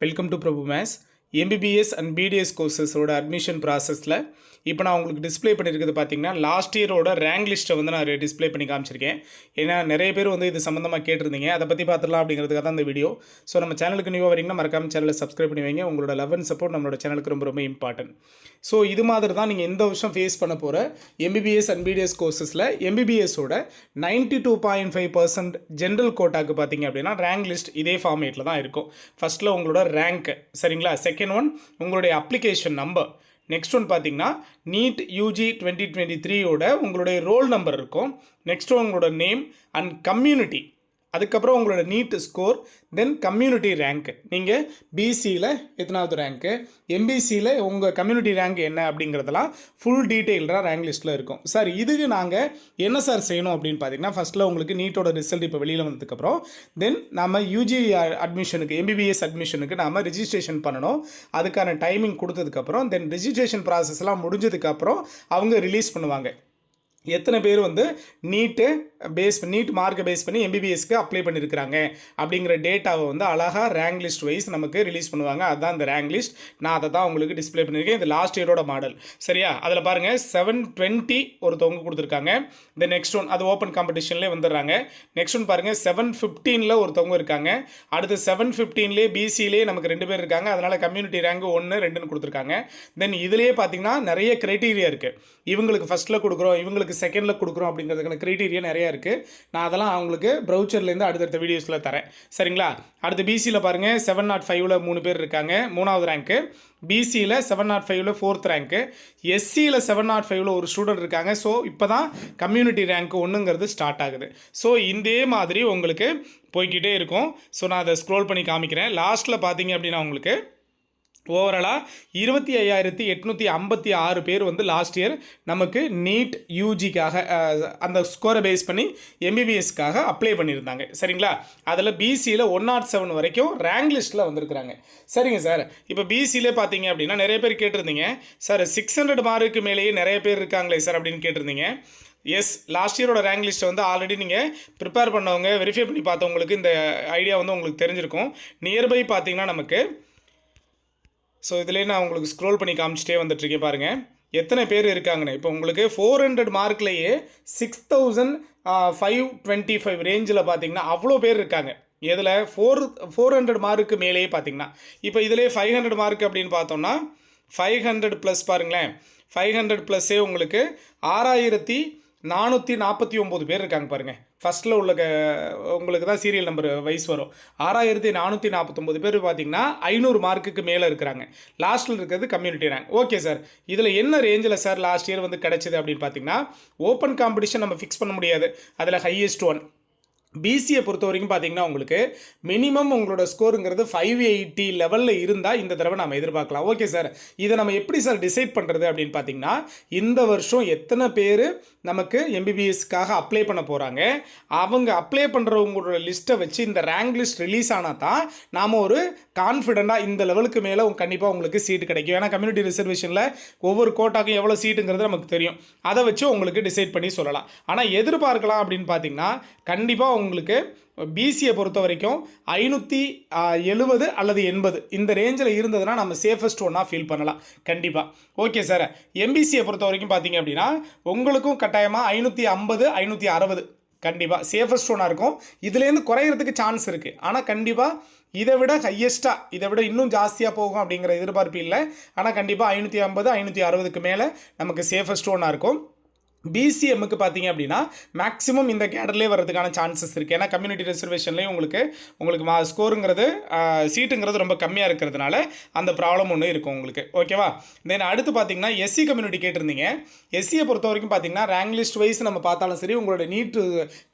Welcome to Prabhu maths. MBBS and BDS கோர்சஸோட admission ப்ராசஸில் இப்போ நான் உங்களுக்கு டிஸ்ப்ளே பண்ணியிருக்கிறது பார்த்தீங்கன்னா லாஸ்ட் இயரோட ரேங்க் லிஸ்ட்டை வந்து நான் டிஸ்ப்ளே பண்ணி காமிச்சிருக்கேன். ஏன்னா நிறைய பேர் வந்து இது சம்மந்தமாக கேட்டிருந்தீங்க, அதை பற்றி பார்த்துடலாம் அப்படிங்கிறதுக்காக தான் இந்த வீடியோ. ஸோ நம்ம சேனலுக்கு நியூவாக வரீங்கன்னா மறக்காம சேனலை சப்ஸ்கிரைப் பண்ணி வைங்க. உங்களோட லவ் அண்ட் சப்போர்ட் நம்மளோட சேனலுக்கு ரொம்ப ரொம்ப இம்பார்ட்டன்ட். ஸோ இது மாதிரி தான் நீங்கள் இந்த வருஷம் ஃபேஸ் பண்ண போகிற எம்பிபிஎஸ் அண்ட் பிடிஎஸ் கோர்சஸில் எம்பிபிஎஸோட 92.5% ஜென்ரல் கோட்டாக்கு பார்த்தீங்க அப்படின்னா ரேங்க் லிஸ்ட் இதே ஃபார்மேட்டில் தான் இருக்கும். ஃபஸ்ட்டில் உங்களோட ரேங்க், சரிங்களா? செகண்ட் ஒன் உங்களுடைய அப்ளிகேஷன் நம்பர். நெக்ஸ்ட் ஒன் பார்த்தீங்கன்னா நீட் யூஜி 2023 உங்களுடைய ரோல் நம்பர் இருக்கும். நெக்ஸ்ட் உங்களோட நேம் அண்ட் கம்யூனிட்டி, அதுக்கப்புறம் உங்களோட NEET score, then community rank. நீங்கள் பிசியில் எத்தனாவது ரேங்க்கு, எம்பிசியில் உங்கள் கம்யூனிட்டி ரேங்க் என்ன அப்படிங்கிறதெல்லாம் ஃபுல் டீட்டெயில்டாக ரேங்க் லிஸ்ட்டில் இருக்கும். சார் இதுக்கு நாங்கள் என்ன சார் செய்யணும் அப்படின்னு பார்த்தீங்கன்னா, ஃபஸ்ட்டில் உங்களுக்கு நீட்டோட ரிசல்ட் இப்போ வெளியில் வந்ததுக்கப்புறம் தென் நம்ம யூஜி அட்மிஷனுக்கு, எம்பிபிஎஸ் அட்மிஷனுக்கு நாம் ரிஜிஸ்ட்ரேஷன் பண்ணணும். அதுக்கான டைமிங் கொடுத்ததுக்கப்புறம் தென் ரிஜிஸ்ட்ரேஷன் ப்ராசஸ்லாம் முடிஞ்சதுக்கப்புறம் அவங்க ரிலீஸ் பண்ணுவாங்க எத்தனை பேர் வந்து நீட்டு நீட் மார்க்கை பேஸ் பண்ணி எம்பிபிஎஸ்க்கு அப்ளை பண்ணியிருக்கிறாங்க அப்படிங்கிற டேட்டாவை வந்து அழகாக ரேங்க் லிஸ்ட் வைஸ் நமக்கு ரிலீஸ் பண்ணுவாங்க. அதுதான் இந்த ரேங்க் லிஸ்ட். நான் அதை தான் உங்களுக்கு டிஸ்பிளே பண்ணியிருக்கேன். இது லாஸ்ட் இயரோட மாடல், சரியா? அதில் பாருங்கள் 720 ஒருத்தவங்க கொடுத்துருக்காங்க. இந்த நெக்ஸ்ட் ஒன் அது ஓப்பன் காம்படிஷன்லேயே வந்துடுறாங்க. நெக்ஸ்ட் ஒன் பாருங்கள் 715 ஒருத்தவங்க இருக்காங்க. அடுத்து 715 பிசிலேயே நமக்கு 2 பேர் இருக்காங்க. அதனால் கம்யூனிட்டி ரேங்க் 1, 2ன்னு கொடுத்துருக்காங்க. தென் இதுலேயே பார்த்தீங்கன்னா நிறைய க்ரைட்டீரியா இருக்குது. இவங்களுக்கு ஃபஸ்ட்டில் கொடுக்குறோம், இவங்களுக்கு செகண்டில் கொடுக்குறோம் அப்படிங்கிறதுக்கான க்ரைட்டீரியா நிறையா இருக்குது. நான் அதெல்லாம் அவங்களுக்கு ப்ரௌச்சர்லேருந்து அடுத்தடுத்த வீடியோஸில் தரேன், சரிங்களா? அடுத்து பிசியில் பாருங்கள் 705 3 பேர் இருக்காங்க, 3வது ரேங்க்கு. பிசியில் 705 4th ரேங்க்கு. எஸ்சியில் 705 ஒரு ஸ்டூடெண்ட் இருக்காங்க. ஸோ இப்போ தான் கம்யூனிட்டி ரேங்க் 1ங்கிறது ஸ்டார்ட் ஆகுது. ஸோ இதே மாதிரி உங்களுக்கு போய்கிட்டே இருக்கும். ஸோ நான் அதை ஸ்க்ரோல் பண்ணி காமிக்கிறேன். லாஸ்ட்டில் பார்த்தீங்க அப்படின்னா உங்களுக்கு ஓவராலாக 25,856 பேர் வந்து லாஸ்ட் இயர் நமக்கு நீட் யூஜிக்காக அந்த ஸ்கோரை பேஸ் பண்ணி எம்பிபிஎஸ்க்காக அப்ளை பண்ணியிருந்தாங்க, சரிங்களா? அதில் பிசியில் 107 வரைக்கும் ரேங்க் லிஸ்ட்டில் வந்திருக்கிறாங்க. சரிங்க சார், இப்போ பிசியிலே பார்த்தீங்க அப்படின்னா நிறைய பேர் கேட்டிருந்தீங்க, சார் 600 மார்க்கு மேலேயே நிறைய பேர் இருக்காங்களே சார் அப்படின்னு கேட்டிருந்தீங்க. எஸ், லாஸ்ட் இயரோட ரேங்க் லிஸ்ட்டை வந்து ஆல்ரெடி நீங்கள் ப்ரிப்பேர் பண்ணவங்க, வெரிஃபை பண்ணி பார்த்தவங்களுக்கு இந்த ஐடியா வந்து உங்களுக்கு தெரிஞ்சிருக்கும். நியர்பை பார்த்தீங்கன்னா நமக்கு, ஸோ இதிலே நான் உங்களுக்கு ஸ்க்ரோல் பண்ணி காமிச்சிட்டே வந்துட்டுருக்கேன் பாருங்கள் எத்தனை பேர் இருக்காங்கன்னு. இப்போ உங்களுக்கு 400 மார்க்லேயே 6,525 ரேஞ்சில் பார்த்தீங்கன்னா அவ்வளோ பேர் இருக்காங்க. இதில் 400 மார்க்கு மேலேயே பார்த்தீங்கன்னா, இப்போ இதிலே 500 மார்க் அப்படின்னு பார்த்தோம்னா 500 ப்ளஸ் பாருங்களேன், 500 ப்ளஸ்ஸே உங்களுக்கு 6,449 பேர் இருக்காங்க பாருங்கள். ஃபஸ்ட்டில் உள்ள உங்களுக்கு தான் சீரியல் நம்பர் வைஸ் வரும். 6,449 பேர் பார்த்தீங்கன்னா 500 மார்க்குக்கு மேலே இருக்கிறாங்க. லாஸ்ட்டில் இருக்கிறது கம்யூனிட்டி ரேங்க். ஓகே சார், இதில் என்ன ரேஞ்சில் சார் லாஸ்ட் இயர் வந்து கிடச்சிது அப்படின்னு பார்த்தீங்கன்னா, ஓப்பன் காம்படிஷன் நம்ம ஃபிக்ஸ் பண்ண முடியாது. அதில் ஹையஸ்ட் ஒன் பிசியை பொறுத்த வரைக்கும் பார்த்தீங்கன்னா உங்களுக்கு மினிமம் உங்களோட ஸ்கோருங்கிறது 580 லெவலில் இருந்தால் இந்த தடவை நம்ம எதிர்பார்க்கலாம். ஓகே சார், இதை நம்ம எப்படி சார் டிசைட் பண்ணுறது அப்படின்னு பார்த்தீங்கன்னா, இந்த வருஷம் எத்தனை பேர் நமக்கு எம்பிபிஎஸ்க்காக அப்ளை பண்ண போகிறாங்க, அவங்க அப்ளை பண்ணுறவங்களோட லிஸ்ட்டை வச்சு இந்த ரேங்க் லிஸ்ட் ரிலீஸ் ஆனால் தான் நாம் ஒரு கான்ஃபிடெண்ட்டாக இந்த லெவலுக்கு மேலே கண்டிப்பாக உங்களுக்கு சீட்டு கிடைக்கும். ஏன்னா கம்யூனிட்டி ரிசர்வேஷனில் ஒவ்வொரு கோட்டாக்கும் எவ்வளோ சீட்டுங்கிறது நமக்கு தெரியும். அதை வச்சு உங்களுக்கு டிசைட் பண்ணி சொல்லலாம். ஆனால் எதிர்பார்க்கலாம் அப்படின்னு பார்த்தீங்கன்னா, கண்டிப்பாக உங்களுக்கு பிசியை பொறுத்த வரைக்கும் 570 அல்லது 80 இந்த ரேஞ்சில் இருந்ததுன்னா நம்ம சேஃபஸ்ட் ஒன்னாக ஃபீல் பண்ணலாம் கண்டிப்பாக. ஓகே சார், எம்பிசியை பொறுத்த வரைக்கும் பார்த்தீங்க அப்படின்னா உங்களுக்கும் கட்டாயமாக 550 560 கண்டிப்பாக சேஃபஸ்ட் ஒன்னாக இருக்கும். இதுலேருந்து குறையிறதுக்கு சான்ஸ் இருக்குது. ஆனால் கண்டிப்பாக இதை விட ஹையஸ்ட்டாக, இதை விட இன்னும் ஜாஸ்தியாக போகும் அப்படிங்கிற எதிர்பார்ப்பு இல்லை. ஆனால் கண்டிப்பாக 550 560க்கு மேலே நமக்கு சேஃபஸ்ட் ஒன்னாக இருக்கும். பிசிஎம்முக்கு பார்த்தீங்க அப்படின்னா மேக்ஸிமம் இந்த கேடர்லேயே வர்றதுக்கான சான்சஸ் இருக்குது. ஏன்னா கம்யூனிட்டி ரிசர்வேஷன்லேயும் உங்களுக்கு ஸ்கோருங்கிறது சீட்டுங்கிறது ரொம்ப கம்மியாக இருக்கிறதுனால அந்த ப்ராப்ளம் ஒன்று இருக்கும் உங்களுக்கு. ஓகேவா? தென் அடுத்து பார்த்தீங்கன்னா எஸ்சி கம்யூனிட்டி கேட்டிருந்தீங்க. எஸ்சியை பொறுத்த வரைக்கும் பார்த்தீங்கன்னா ரேங்க் லிஸ்ட் வைஸ் நம்ம பார்த்தாலும் சரி, உங்களோட நீட்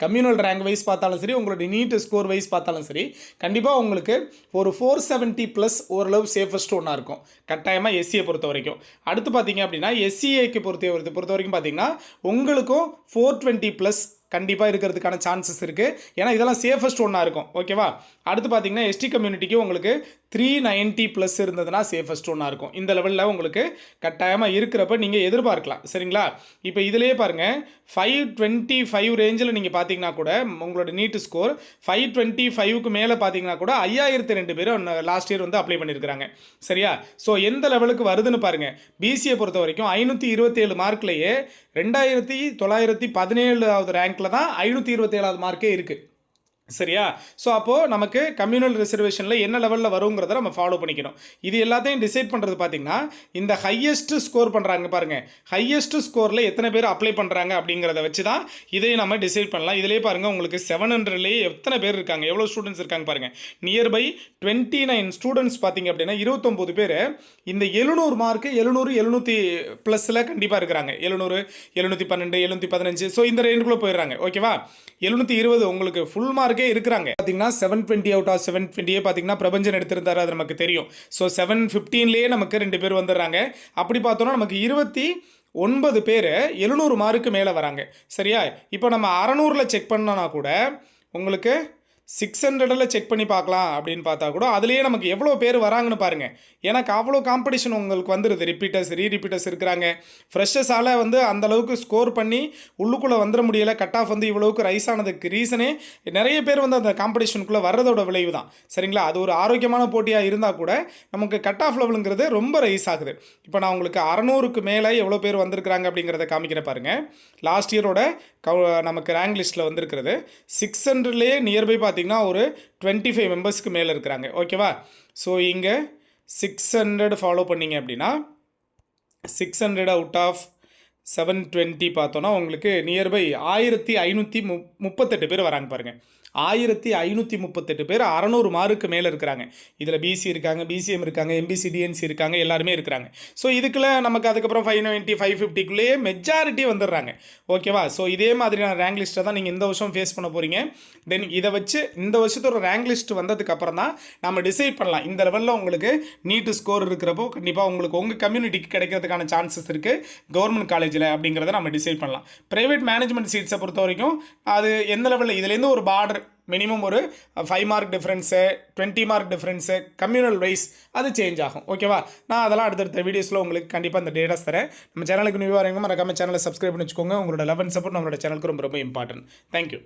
கம்யூனல் ரேங்க் வைஸ் பார்த்தாலும் சரி, உங்களோட நீட் ஸ்கோர் வைஸ் பார்த்தாலும் சரி, கண்டிப்பாக உங்களுக்கு ஒரு 470 ப்ளஸ் ஓரளவு சேஃபஸ்ட் ஒன்றா இருக்கும் கட்டாயமாக எஸ்சியை பொறுத்த வரைக்கும். அடுத்து பார்த்தீங்க அப்படின்னா எஸ்சிஏக்கு பொறுத்த வரைக்கும் பார்த்தீங்கன்னா உங்களுக்கும் 420 ப்ளஸ் கண்டிப்பாக இருக்கிறதுக்கான சான்சஸ் இருக்குது. ஏன்னா இதெல்லாம் சேஃபஸ்ட் ஒன்றா இருக்கும். ஓகேவா? அடுத்து பார்த்தீங்கன்னா எஸ்டி கம்யூனிட்டிக்கு உங்களுக்கு 390 ப்ளஸ் இருந்ததுன்னா சேஃபஸ்ட் ஒன்றா இருக்கும். இந்த லெவலில் உங்களுக்கு கட்டாயமாக இருக்கிறப்ப நீங்கள் எதிர்பார்க்கலாம். சரிங்களா? இப்போ இதிலே பாருங்கள் 525 ரேஞ்சில் நீங்கள் பார்த்தீங்கன்னா கூட உங்களோட நீட் ஸ்கோர் 525க்கு மேலே பார்த்தீங்கன்னா கூட 5002 பேர் லாஸ்ட் இயர் வந்து அப்ளை பண்ணியிருக்கிறாங்க. சரியா? ஸோ எந்த லெவலுக்கு வருதுன்னு பாருங்கள். பிசிஏ பொறுத்த வரைக்கும் 527 மார்க்லேயே 2917வது ரேங்க்கில் தான் 527வது மார்க்கே இருக்குது. சரியா? ஸோ அப்போது நமக்கு கம்யூனல் ரிசர்வேஷனில் என்ன லெவலில் வருங்கிறத நம்ம ஃபாலோ பண்ணிக்கணும். இது எல்லாத்தையும் டிசைட் பண்ணுறது பார்த்திங்கன்னா இந்த ஹையஸ்ட் ஸ்கோர் பண்ணுறாங்க பாருங்கள். ஹையஸ்ட் ஸ்கோரில் எத்தனை பேர் அப்ளை பண்ணுறாங்க அப்படிங்கிறத வச்சு தான் இதையும் நம்ம டிசைட் பண்ணலாம். இதிலே பாருங்கள் உங்களுக்கு 700லேயே எத்தனை பேர் இருக்காங்க, எவ்வளோ ஸ்டூடெண்ட்ஸ் இருக்காங்க பாருங்கள். நியர்பை 29 ஸ்டூடெண்ட்ஸ் பார்த்திங்க அப்படின்னா 29 பேர் இந்த 700 மார்க்கு 700 +ல் கண்டிப்பாக இருக்கிறாங்க. 700 712 715 ஸோ இந்த ரேஞ்சுக்குள்ளே போயிடுறாங்க. ஓகேவா? 720 உங்களுக்கு ஃபுல் மார்க்கே இருக்கிறாங்க. பார்த்தீங்கன்னா 720 அவுட் ஆஃப் 720 பார்த்தீங்கன்னா பிரபஞ்சன் எடுத்திருந்தாரு, அது நமக்கு தெரியும். ஸோ 715லேயே நமக்கு 2 பேர் வந்துடுறாங்க. அப்படி பார்த்தோன்னா நமக்கு 29 பேர் 700 மார்க்கு மேலே வராங்க. சரியா? இப்போ நம்ம 600ல் செக் பண்ணோன்னா கூட உங்களுக்கு 600ல் செக் பண்ணி பார்க்கலாம் அப்படின்னு பார்த்தா கூட அதுலேயே நமக்கு எவ்வளோ பேர் வராங்கன்னு பாருங்கள். எனக்கு அவ்வளோ காம்படிஷன் உங்களுக்கு வந்துடுது. ரிப்பீட்டர்ஸ் ரீரிப்பீட்டர்ஸ் இருக்கிறாங்க. ஃப்ரெஷர்ஸால் வந்து அந்தளவுக்கு ஸ்கோர் பண்ணி உள்ளுக்குள்ளே வந்துட முடியலை. கட் ஆஃப் வந்து இவ்வளோவுக்கு ரைஸ் ஆனதுக்கு ரீசனே நிறைய பேர் வந்து அந்த காம்படிஷனுக்குள்ளே வர்றதோட விளைவு தான். சரிங்களா? அது ஒரு ஆரோக்கியமான போட்டியாக இருந்தால் கூட நமக்கு கட் ஆஃப் லெவலுங்கிறது ரொம்ப ரைஸ் ஆகுது. இப்போ நான் உங்களுக்கு 600க்கு மேலே எவ்வளோ பேர் வந்திருக்கிறாங்க அப்படிங்கிறத காமிக்கிற பாருங்கள். லாஸ்ட் இயரோட நமக்கு ரேங்க் லிஸ்ட்டில் வந்திருக்கிறது 600லேயே நியர்பை பார்த்தீங்கன்னா ஒரு 25 மெம்பர்ஸ்க்கு மேலே இருக்கிறாங்க. ஓகேவா? ஸோ இங்கே 600 ஃபாலோ பண்ணிங்க அப்படின்னா 600 அவுட் ஆஃப் 720 பார்த்தோன்னா உங்களுக்கு நியர்பை 1538 பேர் வராங்க பாருங்கள். 1538 பேர் 600 மார்க்கு மேலே இருக்கிறாங்க. இதில் பிசி இருக்காங்க, பிசிஎம் இருக்காங்க, எம்பிசி டிஎன்சி இருக்காங்க, எல்லாருமே இருக்கிறாங்க. ஸோ இதுக்குள்ள நமக்கு அதுக்கப்புறம் 590 550க்குள்ளேயே மெஜாரிட்டி வந்துடுறாங்க. ஓகேவா? ஸோ இதே மாதிரியான ரேங்க் லிஸ்ட்டை தான் நீங்கள் இந்த வருஷம் ஃபேஸ் பண்ண போகிறீங்க. தென் இதை வச்சு இந்த வருஷத்தோட ரேங்க் லிஸ்ட் வந்ததுக்கப்புறம் தான் நம்ம டிசைட் பண்ணலாம். இந்த லெவலில் உங்களுக்கு நீட்டு ஸ்கோர் இருக்கிறப்போ கண்டிப்பாக உங்களுக்கு உங்கள் கம்யூனிட்டிக்கு கிடைக்கிறதுக்கான சான்சஸ் இருக்குது கவர்மெண்ட் காலேஜில் அப்படிங்கிறத நம்ம டிசைட் பண்ணலாம். ப்ரைவேட் மேனேஜ்மெண்ட் சீட்ஸை பொறுத்த வரைக்கும் அது எந்த லெவலில் இதுலேருந்து ஒரு பார்டர் மினிமம் ஒரு 5 mark difference 20 mark difference communal wise அது சேஞ்ச் ஆகும். ஓகேவா? நான் அதெல்லாம் அடுத்தடுத்த வீடியோஸில் உங்களுக்கு கண்டிப்பாக அந்த டேட்டாஸ் தரேன். நம்ம சேனலுக்கு நியூவாக இருங்க, மறக்காம சேனலை சப்ஸ்கிரைப் பண்ணி வச்சுக்கோங்க. உங்களோட லவ் அண்ட் சப்போர்ட் நம்மளோட சேனலுக்கு ரொம்ப ரொம்ப இம்பார்ட்டன்ட். தேங்க்யூ.